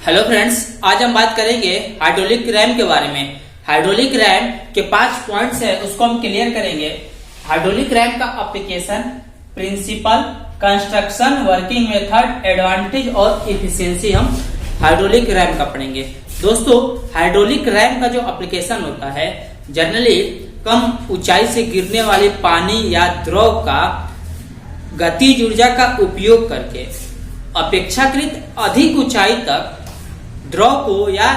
Hello friends, आज हम बात करेंगे हाइड्रोलिक रैम के बारे में। हाइड्रोलिक रैम के 5 पॉइंट्स है, उसको हम क्लियर करेंगे। हाइड्रोलिक रैम का application, principle, construction, working method, advantage और इफिशियंसी हम हाइड्रोलिक रैम का पढ़ेंगे। दोस्तों, हाइड्रोलिक रैम का जो एप्लीकेशन होता है, जनरली कम ऊंचाई से गिरने वाले पानी या द्रव का गतिज ऊर्जा का उपयोग करके अपेक्षाकृत अधिक ऊंचाई तक द्रव को या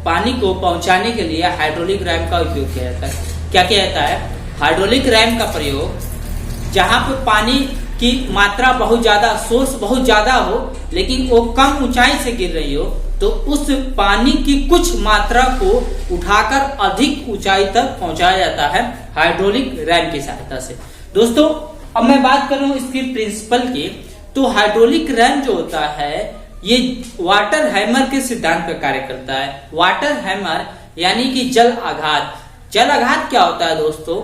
पानी को पहुंचाने के लिए हाइड्रोलिक रैम का उपयोग किया जाता है। क्या किया जाता है? हाइड्रोलिक रैम का प्रयोग जहां पर पानी की मात्रा बहुत ज्यादा, सोर्स बहुत ज्यादा हो, लेकिन वो कम ऊंचाई से गिर रही हो, तो उस पानी की कुछ मात्रा को उठाकर अधिक ऊंचाई तक पहुंचाया जाता है हाइड्रोलिक रैम की सहायता से। दोस्तों, अब मैं बात करूं इसकी प्रिंसिपल की, तो हाइड्रोलिक रैम जो होता है ये वाटर हैमर के सिद्धांत पर कार्य करता है। वाटर हैमर यानी कि जल आघात। जल आघात क्या होता है दोस्तों?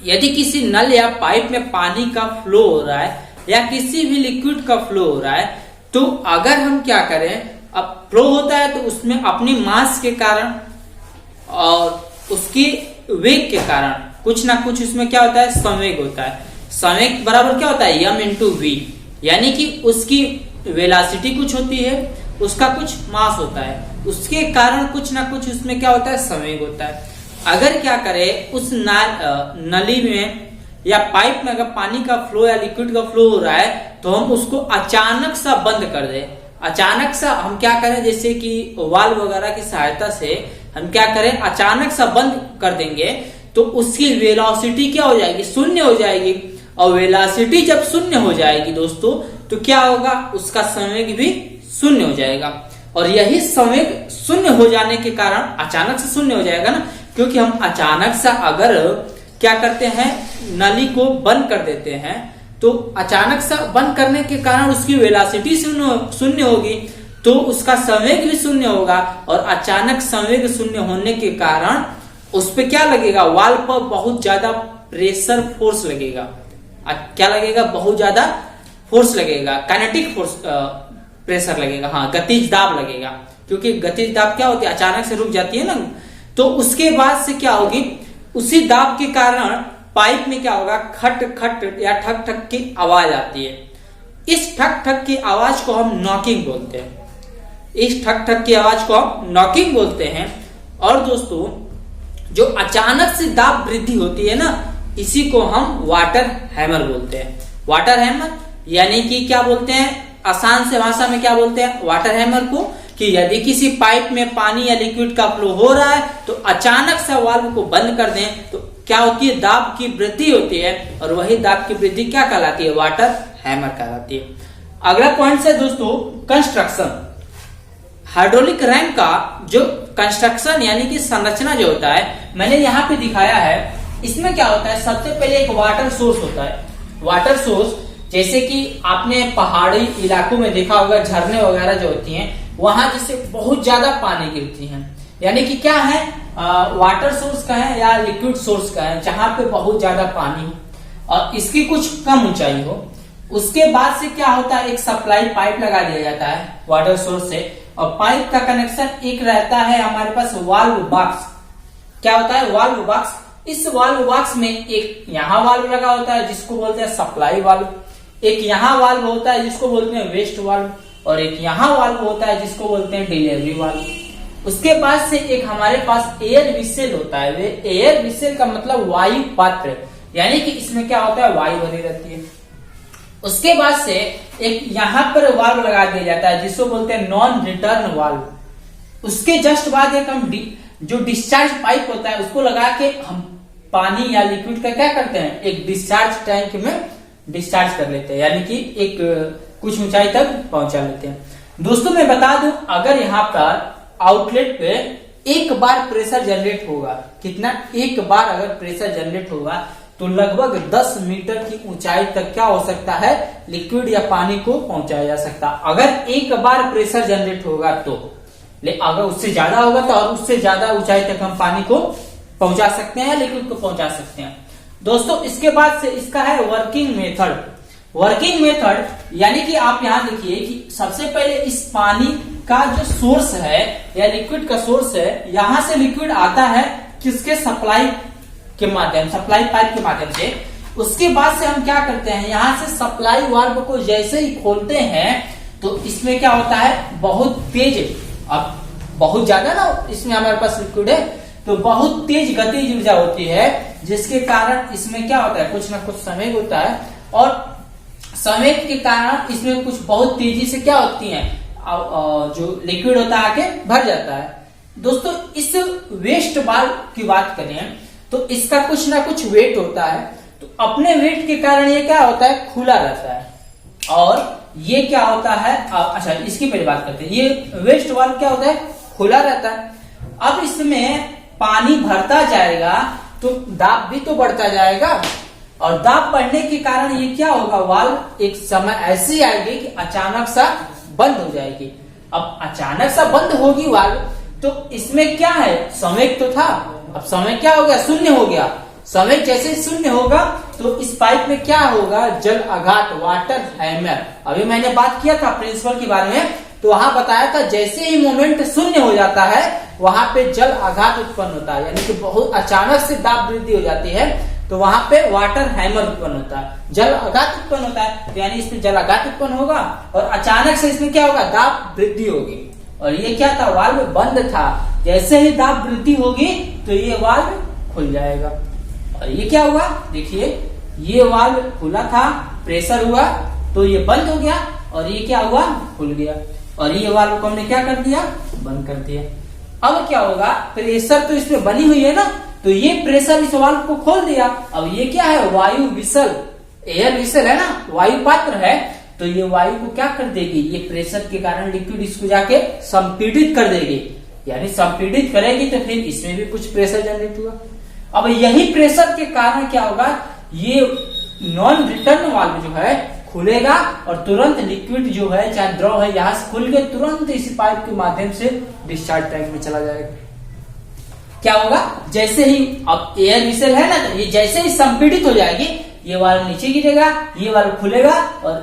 यदि किसी नल या पाइप में पानी का फ्लो हो रहा है या किसी भी लिक्विड का फ्लो हो रहा है, तो अगर हम क्या करें, अब फ्लो होता है तो उसमें अपनी मास के कारण और उसकी वेग के कारण कुछ ना कुछ उसमें क्या होता है, संवेग होता है। संवेग बराबर क्या होता है, m इंटू वी, यानी कि उसकी वेलोसिटी कुछ होती है, उसका कुछ मास होता है, उसके कारण कुछ ना कुछ उसमें क्या होता है, संवेग होता है। अगर क्या करे, उस नली में या पाइप में अगर पानी का फ्लो या लिक्विड का फ्लो हो रहा है, तो हम उसको अचानक सा बंद कर दे। अचानक सा हम क्या करें, जैसे कि वाल्व वगैरह की सहायता से हम क्या करें, अचानक सा बंद कर देंगे, तो उसकी वेलोसिटी क्या हो जाएगी, शून्य हो जाएगी। और वेलोसिटी जब शून्य हो जाएगी दोस्तों, तो क्या होगा, उसका संवेग भी शून्य हो जाएगा। और यही संवेग शून्य हो जाने के कारण, अचानक से शून्य हो जाएगा ना, क्योंकि हम अचानक सा अगर क्या करते हैं, नली को बंद कर देते हैं, तो अचानक सा बंद करने के कारण उसकी वेलोसिटी शून्य होगी, तो उसका संवेग भी शून्य होगा। और अचानक संवेग शून्य होने के कारण उस पर क्या लगेगा, वाल्व पर बहुत ज्यादा प्रेशर फोर्स लगेगा। क्या लगेगा, बहुत ज्यादा फोर्स लगेगा, काइनेटिक फोर्स प्रेशर लगेगा, हाँ, गतिज दाब लगेगा। क्योंकि गतिज दाब क्या होती है, अचानक से रुक जाती है ना, तो उसके बाद से क्या होगी, उसी दाब के कारण पाइप में क्या होगा, खट खट या ठक ठक की आवाज आती है। इस ठक ठक की आवाज को हम नॉकिंग बोलते हैं। इस ठक ठक की आवाज को हम नॉकिंग बोलते हैं। और दोस्तों, जो अचानक से दाब वृद्धि होती है ना, इसी को हम वाटर हैमर बोलते हैं। वाटर हैमर यानी कि क्या बोलते हैं, आसान से भाषा में क्या बोलते हैं वाटर हैमर को, कि यदि किसी पाइप में पानी या लिक्विड का फ्लो हो रहा है, तो अचानक से वाल्व को बंद कर दें, तो क्या होती है, दाब की वृद्धि होती है। और वही दाब की वृद्धि क्या कहलाती है, वाटर हैमर कहलाती है। अगला पॉइंट है दोस्तों, कंस्ट्रक्शन। हाइड्रोलिक रैम का जो कंस्ट्रक्शन यानी कि संरचना जो होता है, मैंने यहाँ पे दिखाया है। इसमें क्या होता है, सबसे पहले एक वाटर सोर्स होता है। वाटर सोर्स, जैसे कि आपने पहाड़ी इलाकों में देखा होगा, झरने वगैरह जो होती हैं, वहां जैसे बहुत ज्यादा पानी गिरती है, यानी कि क्या है, वाटर सोर्स का है या लिक्विड सोर्स का है, जहां पे बहुत ज्यादा पानी हो और इसकी कुछ कम ऊंचाई हो। उसके बाद से क्या होता है, एक सप्लाई पाइप लगा दिया जाता है वाटर सोर्स से, और पाइप का कनेक्शन एक रहता है हमारे पास वाल्व बॉक्स। क्या होता है, वाल्व बॉक्स। इस वाल्व बॉक्स में एक यहाँ वाल्व लगा होता है जिसको बोलते हैं सप्लाई वाल्व, एक यहाँ वाल्व होता है जिसको बोलते हैं वेस्ट वाल्व, और एक यहाँ वाल्व होता है जिसको बोलते हैं डिलीवरी वाल्व। उसके बाद से एक हमारे पास एयर विसेल होता है। वे एयर विसेल का मतलब वायु पात्र, यानी कि इसमें क्या होता है, वायु भरी रहती है। उसके बाद से एक यहाँ पर वाल्व लगा दिया जाता है जिसको बोलते हैं नॉन रिटर्न वाल्व। उसके जस्ट बाद एक हम जो डिस्चार्ज पाइप होता है उसको लगा के हम पानी या लिक्विड का क्या करते हैं, एक डिस्चार्ज टैंक में डिस्चार्ज कर लेते हैं, यानी कि एक कुछ ऊंचाई तक पहुंचा लेते हैं। दोस्तों, मैं बता दूं, अगर यहाँ पर आउटलेट पे एक बार प्रेशर जनरेट होगा, कितना, एक बार अगर प्रेशर जनरेट होगा, तो लगभग 10 मीटर की ऊंचाई तक क्या हो सकता है, लिक्विड या पानी को पहुंचाया जा सकता। अगर एक बार प्रेशर जनरेट होगा तो, अगर उससे ज्यादा होगा तो और उससे ज्यादा ऊंचाई तक हम पानी को पहुंचा सकते हैं, लिक्विड को पहुंचा सकते हैं। दोस्तों, इसके बाद से इसका है वर्किंग मेथड। वर्किंग मेथड यानी कि आप यहां देखिए कि सबसे पहले इस पानी का जो सोर्स है या लिक्विड का सोर्स है, यहां से लिक्विड आता है किसके सप्लाई के माध्यम, सप्लाई पाइप के माध्यम से। उसके बाद से हम क्या करते हैं, यहां से सप्लाई वाल्व को जैसे ही खोलते हैं तो इसमें क्या होता है, बहुत तेज, अब बहुत ज्यादा ना इसमें हमारे पास लिक्विड है तो बहुत तेज गतिज ऊर्जा होती है, जिसके कारण इसमें क्या होता है, कुछ ना कुछ संवेग होता है और संवेग के कारण इसमें कुछ बहुत तेजी से क्या होती है, जो लिक्विड होता है आके भर जाता है। दोस्तों इस वेस्ट वाल्व की बात करें तो इसका कुछ ना कुछ वेट होता है, तो अपने वेट के कारण ये क्या होता है, खुला रहता है। और ये क्या होता है, अच्छा इसकी पहले बात करते हैं, ये वेस्ट वाल्व क्या होता है, खुला रहता है। अब इसमें पानी भरता जाएगा तो दाब भी तो बढ़ता जाएगा, और दाब बढ़ने के कारण ये क्या होगा, वाल्व एक समय ऐसी आएगी कि अचानक सा बंद हो जाएगी। अब अचानक सा बंद होगी वाल्व तो इसमें क्या है, संवेग तो था, अब संवेग क्या हो गया, शून्य हो गया। संवेग जैसे शून्य होगा तो इस पाइप में क्या होगा, जल आघात, वाटर हैमर। अभी मैंने बात किया था प्रिंसिपल के बारे में, तो वहां बताया था जैसे ही मोमेंट शून्य हो जाता है वहां पे जल आघात उत्पन्न होता है, यानी कि बहुत अचानक से दाब वृद्धि हो जाती है तो वहां पे वाटर हैमर उत्पन्न होता है, जल आघात उत्पन्न होता है। तो यानी इसमें जल आघात उत्पन्न होगा और अचानक से इसमें क्या होगा, दाब वृद्धि होगी। और ये क्या था, वाल्व बंद था, जैसे ही दाब वृद्धि होगी तो ये वाल्व खुल जाएगा। और ये क्या हुआ, देखिए ये वाल्व खुला था, प्रेशर हुआ तो ये बंद हो गया, और ये क्या हुआ, खुल गया। और ये वाल्व को हमने क्या कर दिया, बंद कर दिया। अब क्या होगा, प्रेशर तो इसमें बनी हुई है ना, तो ये प्रेशर इस वाल्व को खोल दिया। अब ये क्या है, वायु विसल, एयर विसल है ना, वायु पात्र है, तो ये वायु को क्या कर देगी, ये प्रेशर के कारण लिक्विड इसको जाके संपीड़ित कर देगी, यानी संपीड़ित करेगी तो फिर इसमें भी कुछ प्रेशर जनरेट हुआ। अब यही प्रेशर के कारण क्या होगा, ये नॉन रिटर्न वाल्व जो है खुलेगा और तुरंत लिक्विड जो है चाहे द्रव है यहां से खुल के तुरंत इसी पाइप के माध्यम से डिस्चार्ज टैंक में चला जाएगा। क्या होगा, जैसे ही अब एयर विसल है ना, तो ये जैसे ही संपीड़ित हो जाएगी, ये वाल्व नीचे गिरेगा, ये वाल्व खुलेगा और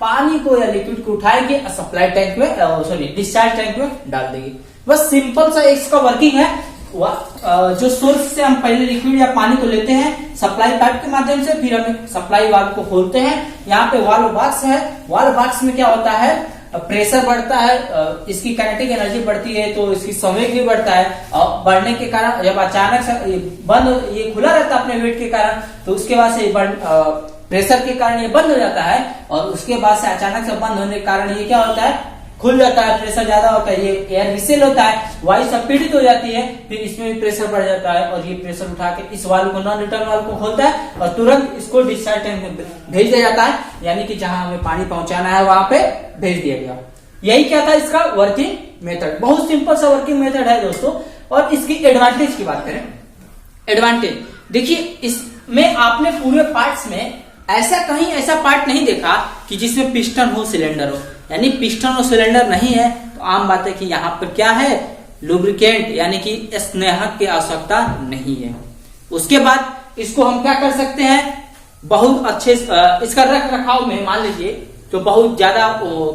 पानी को या लिक्विड को उठाएंगे सप्लाई टैंक में, सॉरी डिस्चार्ज टैंक में डाल देगी। बस सिंपल सा इसका वर्किंग है। जो सोर्स से हम पहले लिक्विड या पानी को लेते हैं सप्लाई पाइप के माध्यम से, फिर हम सप्लाई वाल्व को खोलते हैं। यहाँ पे वाल्व बॉक्स है, वाल्व बॉक्स में क्या होता है, प्रेशर बढ़ता है, इसकी काइनेटिक एनर्जी बढ़ती है तो इसकी संवेग भी बढ़ता है, और बढ़ने के कारण जब अचानक से बंद, ये खुला रहता है अपने वेट के कारण, तो उसके बाद से प्रेशर के कारण ये बंद हो जाता है, और उसके बाद से अचानक से बंद होने के कारण ये क्या होता है, खुल जाता है, प्रेशर ज्यादा होता है, ये एयर विसल होता है, वायु संपीड़ित हो जाती है, फिर इसमें भी प्रेशर बढ़ जाता है, और ये प्रेशर उठा के इस वाल्व को, नॉन रिटर्न वाल्व को खोलता है और तुरंत इसको डिस्चार्ज टैंक में भेज दिया जाता है, यानी कि जहां हमें पानी पहुंचाना है वहां पे भेज दिया गया। यही क्या था इसका वर्किंग मेथड, बहुत सिंपल सा वर्किंग मेथड है दोस्तों। और इसकी एडवांटेज की बात करें, एडवांटेज देखिए, इसमें आपने पूरे पार्ट्स में कहीं ऐसा पार्ट नहीं देखा कि जिसमें पिस्टन हो, सिलेंडर हो, यानी पिस्टन और सिलेंडर नहीं है तो आम बात है कि यहाँ पर क्या है, लुब्रिकेंट यानी कि स्नेहक की आवश्यकता नहीं है। उसके बाद इसको हम क्या कर सकते हैं, बहुत अच्छे इसका रख रखाव में मान लीजिए तो बहुत ज्यादा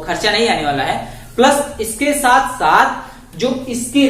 खर्चा नहीं आने वाला है, प्लस इसके साथ साथ जो इसकी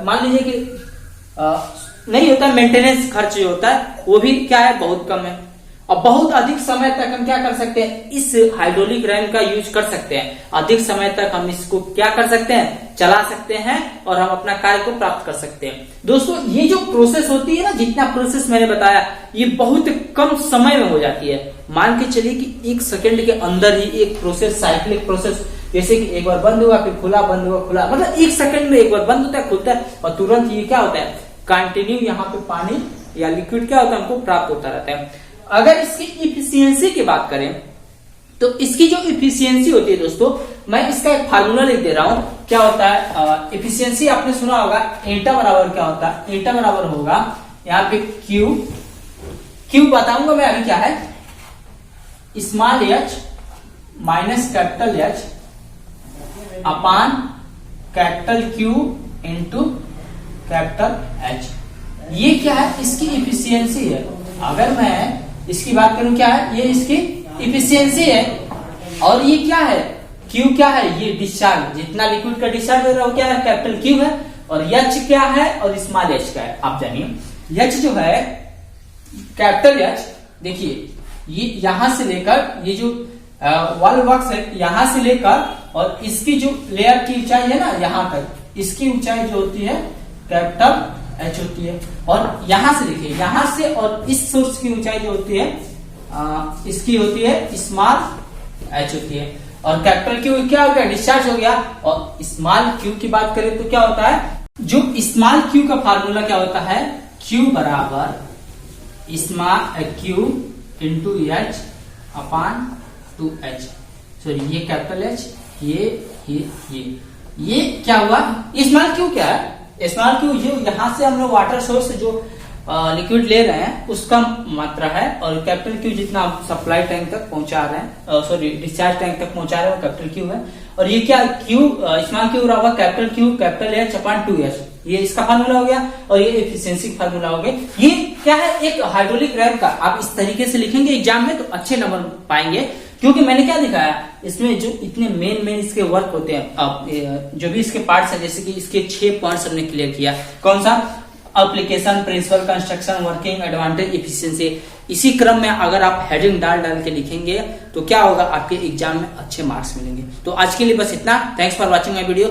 मान लीजिए कि नहीं होता मेंटेनेंस खर्च जो होता है वो भी क्या है, बहुत कम है। और बहुत अधिक समय तक हम क्या कर सकते हैं, इस हाइड्रोलिक रैम का यूज कर सकते हैं, अधिक समय तक हम इसको क्या कर सकते हैं, चला सकते हैं और हम अपना कार्य को प्राप्त कर सकते हैं। दोस्तों ये जो प्रोसेस होती है ना, जितना प्रोसेस मैंने बताया ये बहुत कम समय में हो जाती है। मान के चलिए कि 1 सेकंड के अंदर ही एक प्रोसेस, साइक्लिक प्रोसेस, जैसे कि एक बार बंद हुआ फिर खुला, बंद हुआ खुला, मतलब 1 सेकंड में एक बार बंद होता है, खुलता है, और तुरंत ये क्या होता है, कंटिन्यू यहाँ पे पानी या लिक्विड क्या होता है हमको प्राप्त होता रहता है। अगर इसकी इफिशियंसी की बात करें तो इसकी जो इफिशियंसी होती है दोस्तों, मैं इसका एक फार्मूला लिख दे रहा हूं। क्या होता है इफिशियंसी, आपने सुना होगा एटा बराबर क्या होता है, एटा बराबर होगा यहाँ पे क्यू बताऊंगा मैं अभी क्या है, small H minus capital H upon capital Q into capital H. ये क्या है, इसकी इफिशियंसी है। अगर मैं इसकी बात करूं क्या है, ये इसकी इफिशियंसी है, और ये क्या है, Q क्यू क्या है, ये डिस्चार्ज, जितना लिक्विड का डिस्चार्ज हो रहा है वो क्या है, कैपिटल क्यू है। और एच क्या है और स्मॉल एच क्या है, आप जानिए। एच जो है कैपिटल एच, देखिए ये यहां से लेकर ये जो वॉल बॉक्स है यहां से लेकर और इसकी जो लेयर की ऊंचाई है ना यहाँ तक, इसकी ऊंचाई जो होती है कैपिटल एच होती है। और यहां से देखिए, यहां से और इस सोर्स की ऊंचाई जो होती है इसकी होती है स्मॉल एच होती है। और कैपिटल क्यू क्या हो गया, डिस्चार्ज हो गया। और स्मॉल क्यू की बात करें तो क्या होता है, जो स्मॉल क्यू का फार्मूला क्या होता है, क्यू बराबर स्मॉल क्यू इंटू एच अपान 2h। सॉरी ये कैपिटल एच, ये क्या हुआ, स्मॉल क्यू क्या है, स्मॉल क्यू ये यहां से हम लोग वाटर सोर्स से जो लिक्विड ले रहे हैं उसका मात्रा है। और कैपिटल क्यू जितना आप सप्लाई टैंक तक पहुंचा रहे हैं, सॉरी डिस्चार्ज टैंक तक पहुंचा रहे हैं, वो कैपिटल क्यू है। और ये क्या क्यू, स्मॉल क्यू रहा हुआ कैपिटल क्यू कैपिटल एच अपान 2h, ये इसका फार्मूला हो गया। और ये एफिशिएंसी का फार्मूला हो गया। ये क्या है, एक हाइड्रोलिक रैम का। आप इस तरीके से लिखेंगे एग्जाम में तो अच्छे नंबर पाएंगे, क्योंकि मैंने क्या दिखाया इसमें जो इतने मेन इसके वर्क होते हैं, जो भी इसके पार्ट्स हैं, जैसे कि इसके 6 पॉइंट्स हमने क्लियर किया। कौन सा, application, principle, construction, working, advantage, efficiency. इसी क्रम में अगर आप हेडिंग डाल के लिखेंगे तो क्या होगा, आपके एग्जाम में अच्छे मार्क्स मिलेंगे। तो आज के लिए बस इतना। Thanks for watching my video.